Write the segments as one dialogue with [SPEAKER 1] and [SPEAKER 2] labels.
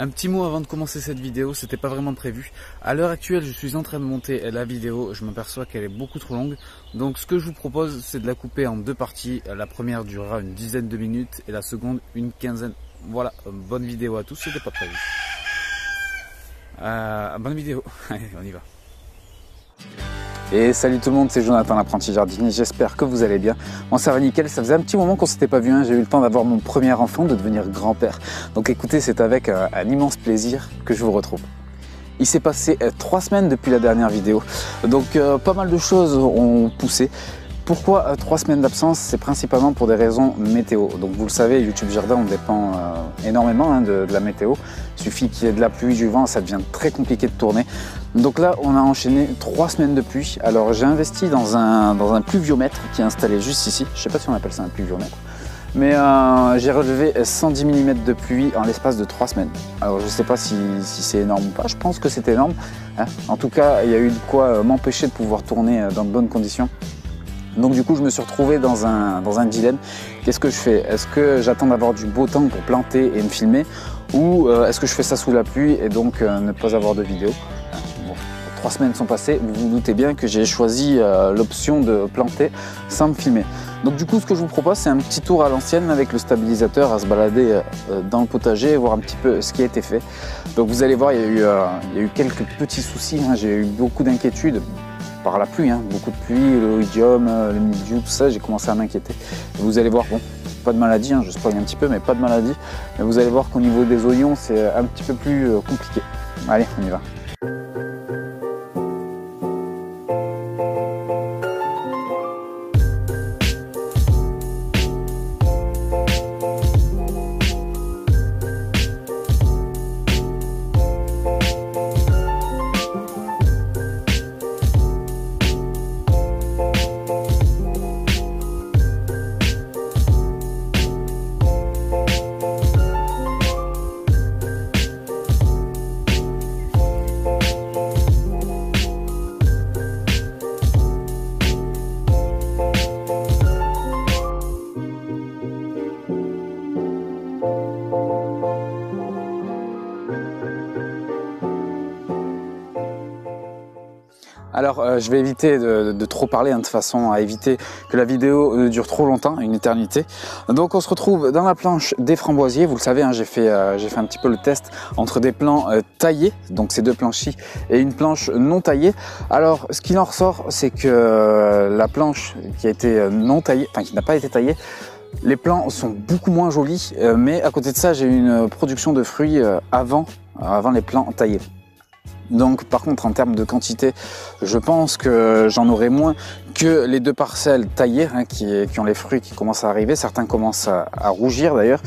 [SPEAKER 1] Un petit mot avant de commencer cette vidéo, c'était pas vraiment prévu. À l'heure actuelle, je suis en train de monter la vidéo, je m'aperçois qu'elle est beaucoup trop longue. Donc ce que je vous propose, c'est de la couper en deux parties. La première durera une dizaine de minutes et la seconde une quinzaine. Voilà, bonne vidéo à tous, c'était pas prévu. Bonne vidéo, allez, on y va. Et salut tout le monde, c'est Jonathan l'apprenti jardinier, j'espère que vous allez bien. Moi ça va nickel, ça faisait un petit moment qu'on s'était pas vu, hein. J'ai eu le temps d'avoir mon premier enfant, de devenir grand-père. Donc écoutez, c'est avec un immense plaisir que je vous retrouve. Il s'est passé 3 semaines depuis la dernière vidéo, donc pas mal de choses ont poussé. Pourquoi 3 semaines d'absence? C'est principalement pour des raisons météo. Donc vous le savez, YouTube Jardin, on dépend énormément de la météo. Il suffit qu'il y ait de la pluie, du vent, ça devient très compliqué de tourner. Donc là, on a enchaîné 3 semaines de pluie. Alors j'ai investi dans un pluviomètre qui est installé juste ici. Je ne sais pas si on appelle ça un pluviomètre. Mais j'ai relevé 110 mm de pluie en l'espace de 3 semaines. Alors je ne sais pas si c'est énorme ou pas, je pense que c'est énorme, hein. En tout cas, il y a eu de quoi m'empêcher de pouvoir tourner dans de bonnes conditions. Donc du coup, je me suis retrouvé dans un dilemme. Qu'est-ce que je fais? Est-ce que j'attends d'avoir du beau temps pour planter et me filmer? Ou est-ce que je fais ça sous la pluie et donc ne pas avoir de vidéo? Bon, 3 semaines sont passées, vous vous doutez bien que j'ai choisi l'option de planter sans me filmer. Donc du coup, ce que je vous propose, c'est un petit tour à l'ancienne avec le stabilisateur, à se balader dans le potager et voir un petit peu ce qui a été fait. Donc vous allez voir, il y a eu quelques petits soucis, hein. J'ai eu beaucoup d'inquiétudes par la pluie, hein. Beaucoup de pluie, le oïdium, le mildiou, tout ça, j'ai commencé à m'inquiéter. Vous allez voir, bon, pas de maladie, hein, je spoil un petit peu, mais pas de maladie. Mais vous allez voir qu'au niveau des oignons, c'est un petit peu plus compliqué. Allez, on y va. Alors je vais éviter de trop parler, hein, de façon à éviter que la vidéo dure trop longtemps, une éternité. Donc on se retrouve dans la planche des framboisiers. Vous le savez, hein, j'ai fait un petit peu le test entre des plants taillés, donc ces deux planches-ci, et une planche non taillée. Alors ce qu'il en ressort, c'est que la planche qui a été non taillée, enfin qui n'a pas été taillée, les plants sont beaucoup moins jolis, mais à côté de ça, j'ai eu une production de fruits avant les plants taillés. Donc par contre, en termes de quantité, je pense que j'en aurai moins que les deux parcelles taillées, hein, qui ont les fruits qui commencent à arriver. Certains commencent à rougir d'ailleurs.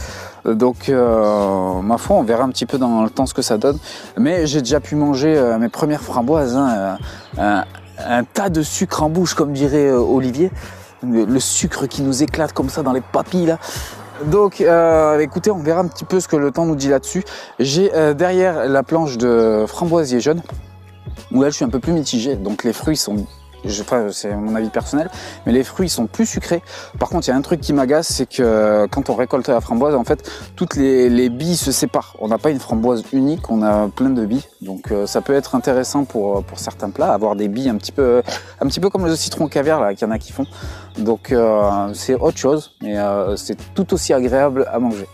[SPEAKER 1] Donc ma foi, on verra un petit peu dans le temps ce que ça donne. Mais j'ai déjà pu manger mes premières framboises, hein, un tas de sucre en bouche, comme dirait Olivier. Le sucre qui nous éclate comme ça dans les papilles là. Donc écoutez, on verra un petit peu ce que le temps nous dit là-dessus. J'ai derrière la planche de framboisier jaune, où là je suis un peu plus mitigé. Donc les fruits sont, enfin, c'est mon avis personnel, mais les fruits sont plus sucrés. Par contre, il y a un truc qui m'agace, c'est que quand on récolte la framboise, en fait, toutes les billes se séparent. On n'a pas une framboise unique, on a plein de billes. Donc ça peut être intéressant pour certains plats, avoir des billes un petit peu comme le citron caviar là, qu'il y en a qui font. Donc c'est autre chose, mais c'est tout aussi agréable à manger.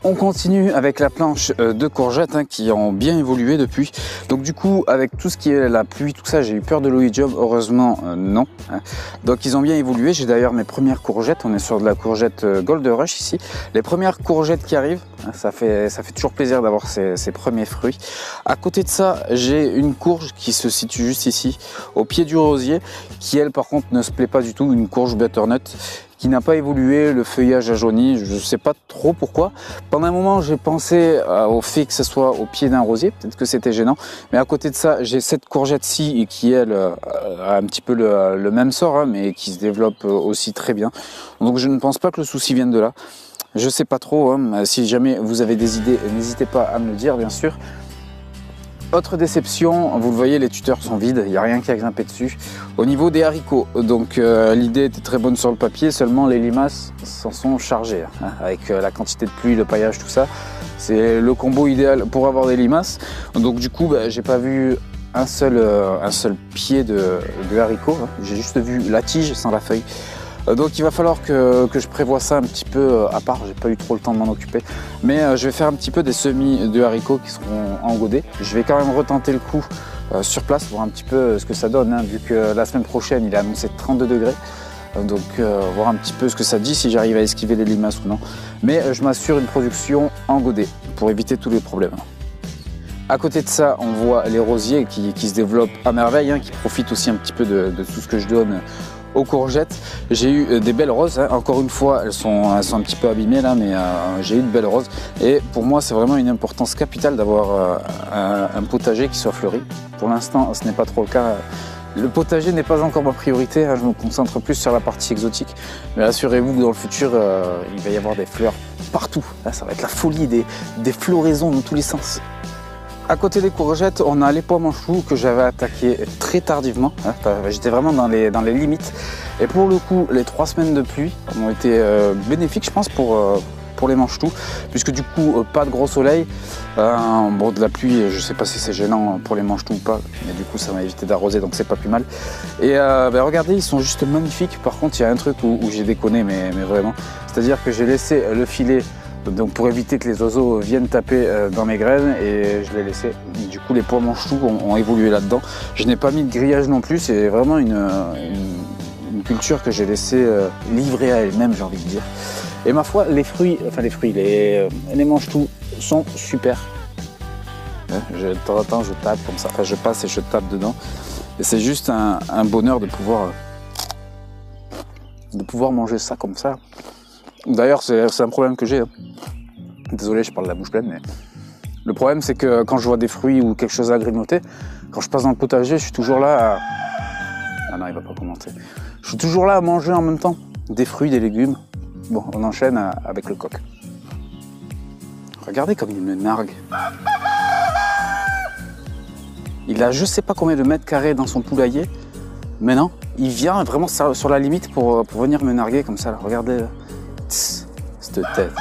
[SPEAKER 1] On continue avec la planche de courgettes, hein, qui ont bien évolué depuis. Donc du coup, avec tout ce qui est la pluie, tout ça, j'ai eu peur de l'oïdium. Heureusement, non. Hein. Donc ils ont bien évolué. J'ai d'ailleurs mes premières courgettes. On est sur de la courgette Gold Rush ici. Les premières courgettes qui arrivent, hein, ça fait toujours plaisir d'avoir ces premiers fruits. À côté de ça, j'ai une courge qui se situe juste ici, au pied du rosier, qui elle par contre ne se plaît pas du tout, une courge butternut, qui n'a pas évolué, le feuillage a jauni, je ne sais pas trop pourquoi. Pendant un moment, j'ai pensé au fait que ce soit au pied d'un rosier, peut-être que c'était gênant. Mais à côté de ça, j'ai cette courgette-ci qui, elle, a un petit peu le même sort, hein, mais qui se développe aussi très bien. Donc je ne pense pas que le souci vienne de là. Je ne sais pas trop, hein, si jamais vous avez des idées, n'hésitez pas à me le dire, bien sûr. Autre déception, vous le voyez, les tuteurs sont vides, il n'y a rien qui a grimpé dessus. Au niveau des haricots, donc l'idée était très bonne sur le papier, seulement les limaces s'en sont chargées, hein, avec la quantité de pluie, le paillage, tout ça. C'est le combo idéal pour avoir des limaces. Donc du coup, j'ai pas vu un seul pied de haricot, hein. J'ai juste vu la tige sans la feuille. Donc il va falloir que je prévoie ça un petit peu à part, j'ai pas eu trop le temps de m'en occuper. Mais je vais faire un petit peu des semis de haricots qui seront engodés. Je vais quand même retenter le coup sur place, voir un petit peu ce que ça donne, hein, vu que la semaine prochaine il est annoncé 32 degrés. Donc voir un petit peu ce que ça dit, si j'arrive à esquiver les limaces ou non. Mais je m'assure une production engodée pour éviter tous les problèmes. À côté de ça, on voit les rosiers qui se développent à merveille, hein, qui profitent aussi un petit peu de tout ce que je donne aux courgettes. J'ai eu des belles roses, hein. Encore une fois elles sont un petit peu abîmées là, mais j'ai eu de belles roses et pour moi c'est vraiment une importance capitale d'avoir un potager qui soit fleuri. Pour l'instant ce n'est pas trop le cas, le potager n'est pas encore ma priorité, hein. Je me concentre plus sur la partie exotique, mais assurez-vous que dans le futur il va y avoir des fleurs partout, là, ça va être la folie, des floraisons dans tous les sens. À côté des courgettes, on a les pommes en chou que j'avais attaqué très tardivement, hein. J'étais vraiment dans les limites. Et pour le coup, les 3 semaines de pluie ont été bénéfiques, je pense, pour les manches-tout, puisque du coup, pas de gros soleil. Bon, de la pluie, je sais pas si c'est gênant pour les manches-tout ou pas, mais du coup, ça m'a évité d'arroser, donc c'est pas plus mal. Et regardez, ils sont juste magnifiques. Par contre, il y a un truc où j'ai déconné, mais vraiment. C'est-à-dire que j'ai laissé le filet, donc pour éviter que les oiseaux viennent taper dans mes graines, et je l'ai laissé. Du coup les pois manche-tout ont évolué là-dedans. Je n'ai pas mis de grillage non plus, c'est vraiment une culture que j'ai laissé livrer à elle-même, j'ai envie de dire. Et ma foi, les manche-tout sont super. De temps en temps je tape comme ça, enfin je passe et je tape dedans. Et c'est juste un bonheur de pouvoir manger ça comme ça. D'ailleurs, c'est un problème que j'ai. Désolé, je parle de la bouche pleine, mais le problème, c'est que quand je vois des fruits ou quelque chose à grignoter, quand je passe dans le potager, je suis toujours là à... Ah non, il va pas commenter. Je suis toujours là à manger en même temps des fruits, des légumes. Bon, on enchaîne avec le coq. Regardez comme il me nargue. Il a je sais pas combien de mètres carrés dans son poulailler, mais non, il vient vraiment sur la limite pour venir me narguer comme ça. Là. Regardez. Cette tête.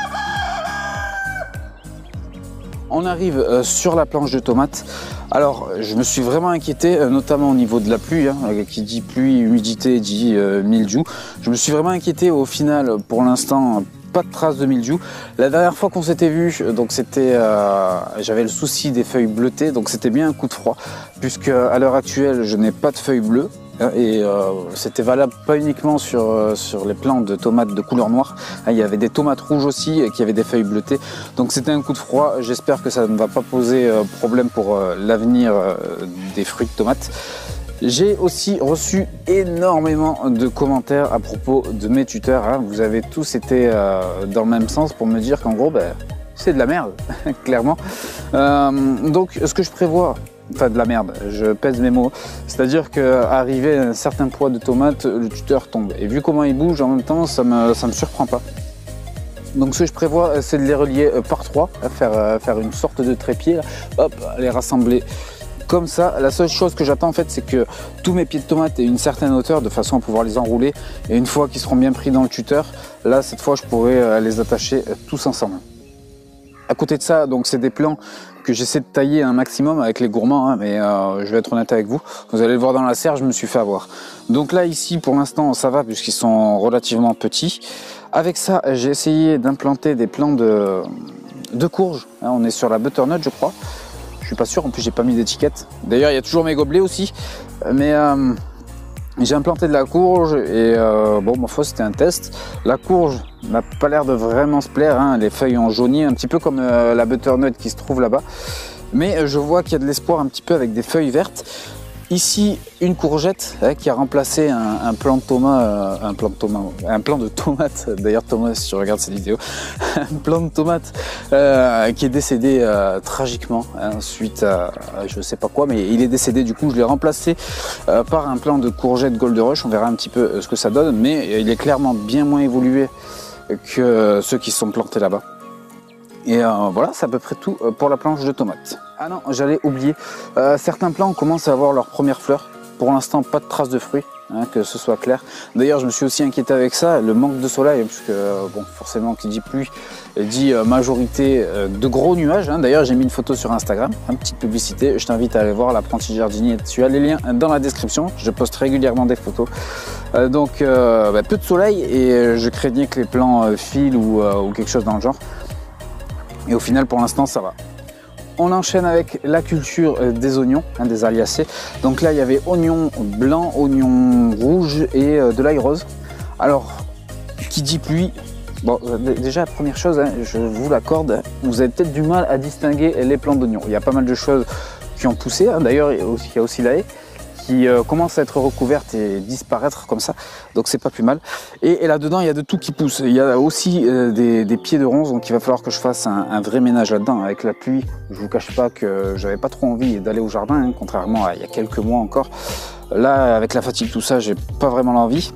[SPEAKER 1] On arrive sur la planche de tomates. Alors je me suis vraiment inquiété, notamment au niveau de la pluie, hein, qui dit pluie, humidité dit mildiou. Je me suis vraiment inquiété. Au final, pour l'instant, pas de traces de mildiou. La dernière fois qu'on s'était vu, donc c'était, j'avais le souci des feuilles bleutées, donc c'était bien un coup de froid, puisque à l'heure actuelle je n'ai pas de feuilles bleues. Et c'était valable pas uniquement sur les plants de tomates de couleur noire. Il y avait des tomates rouges aussi qui avaient des feuilles bleutées. Donc c'était un coup de froid. J'espère que ça ne va pas poser problème pour l'avenir des fruits de tomates. J'ai aussi reçu énormément de commentaires à propos de mes tuteurs. Hein. Vous avez tous été dans le même sens pour me dire qu'en gros, c'est de la merde, clairement. Donc ce que je prévois... Enfin de la merde, je pèse mes mots. C'est-à-dire qu'arrivé à un certain poids de tomates, le tuteur tombe. Et vu comment il bouge en même temps, ça me surprend pas. Donc ce que je prévois, c'est de les relier par 3, faire une sorte de trépied, hop, les rassembler comme ça. La seule chose que j'attends en fait, c'est que tous mes pieds de tomates aient une certaine hauteur, de façon à pouvoir les enrouler. Et une fois qu'ils seront bien pris dans le tuteur, là cette fois je pourrai les attacher tous ensemble. À côté de ça, donc c'est des plants que j'essaie de tailler un maximum avec les gourmands, hein, mais je vais être honnête avec vous. Vous allez le voir dans la serre, je me suis fait avoir. Donc là ici pour l'instant ça va puisqu'ils sont relativement petits. Avec ça j'ai essayé d'implanter des plants de courge. Hein, on est sur la butternut je crois. Je suis pas sûr, en plus j'ai pas mis d'étiquette. D'ailleurs il y a toujours mes gobelets aussi. Mais j'ai implanté de la courge et bon ma foi c'était un test. La courge n'a pas l'air de vraiment se plaire, hein. Les feuilles ont jauni, un petit peu comme la butternut qui se trouve là-bas. Mais je vois qu'il y a de l'espoir un petit peu avec des feuilles vertes. Ici une courgette qui a remplacé un plan de tomates. D'ailleurs Thomas, si tu regardes cette vidéo, un plan de tomates qui est décédé tragiquement hein, suite à je sais pas quoi, mais il est décédé. Du coup je l'ai remplacé par un plan de courgette Gold Rush. On verra un petit peu ce que ça donne, mais il est clairement bien moins évolué que ceux qui sont plantés là-bas. Et voilà, c'est à peu près tout pour la planche de tomates. Ah non, j'allais oublier, certains plants commencent à avoir leurs premières fleurs. Pour l'instant, pas de traces de fruits, hein, que ce soit clair. D'ailleurs, je me suis aussi inquiété avec ça, le manque de soleil, puisque bon, forcément, qui dit pluie, dit majorité de gros nuages. Hein. D'ailleurs, j'ai mis une photo sur Instagram, une petite publicité. Je t'invite à aller voir l'apprenti jardinier. Tu as les liens dans la description. Je poste régulièrement des photos. Donc, peu de soleil et je craignais que les plants filent ou quelque chose dans le genre. Et au final, pour l'instant, ça va. On enchaîne avec la culture des oignons, hein, des aliacées. Donc là, il y avait oignons blancs, oignons rouges et de l'ail rose. Alors, qui dit pluie, bon, déjà, la première chose, hein, je vous l'accorde, vous avez peut-être du mal à distinguer les plants d'oignons. Il y a pas mal de choses qui ont poussé. Hein. D'ailleurs, il y a aussi la haie qui commence à être recouverte et disparaître comme ça, donc c'est pas plus mal. Et là-dedans, il y a de tout qui pousse. Il y a aussi des pieds de ronces, donc il va falloir que je fasse un vrai ménage là-dedans. Avec la pluie, je vous cache pas que j'avais pas trop envie d'aller au jardin, hein, contrairement à il y a quelques mois encore. Là, avec la fatigue, tout ça, j'ai pas vraiment l'envie.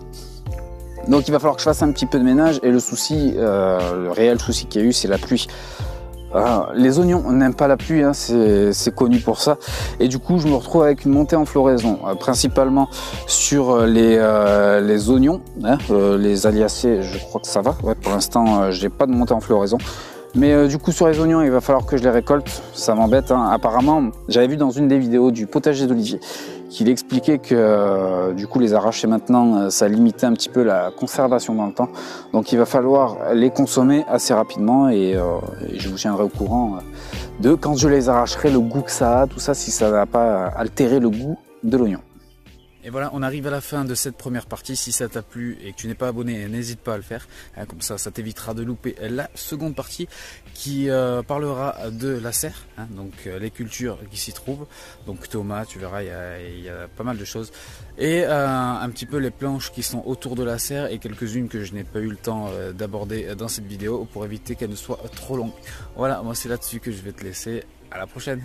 [SPEAKER 1] Donc il va falloir que je fasse un petit peu de ménage, et le souci, le réel souci qu'il y a eu, c'est la pluie. Les oignons n'aiment pas la pluie, hein, c'est connu pour ça, et du coup je me retrouve avec une montée en floraison, principalement sur les oignons, hein, les aliacées, je crois que ça va. Ouais, pour l'instant j'ai pas de montée en floraison, mais du coup sur les oignons il va falloir que je les récolte. Ça m'embête, hein. Apparemment j'avais vu dans une des vidéos du potager d'Olivier qu'il expliquait que du coup les arracher maintenant ça limitait un petit peu la conservation dans le temps, donc il va falloir les consommer assez rapidement, et je vous tiendrai au courant de quand je les arracherai, le goût que ça a, tout ça, si ça n'a pas altéré le goût de l'oignon. Et voilà, on arrive à la fin de cette première partie. Si ça t'a plu et que tu n'es pas abonné, n'hésite pas à le faire. Comme ça, ça t'évitera de louper la seconde partie qui parlera de la serre, hein, donc les cultures qui s'y trouvent. Donc tomates, tu verras, il y a pas mal de choses. Et un petit peu les planches qui sont autour de la serre, et quelques-unes que je n'ai pas eu le temps d'aborder dans cette vidéo pour éviter qu'elle ne soit trop longue. Voilà, moi c'est là-dessus que je vais te laisser. À la prochaine.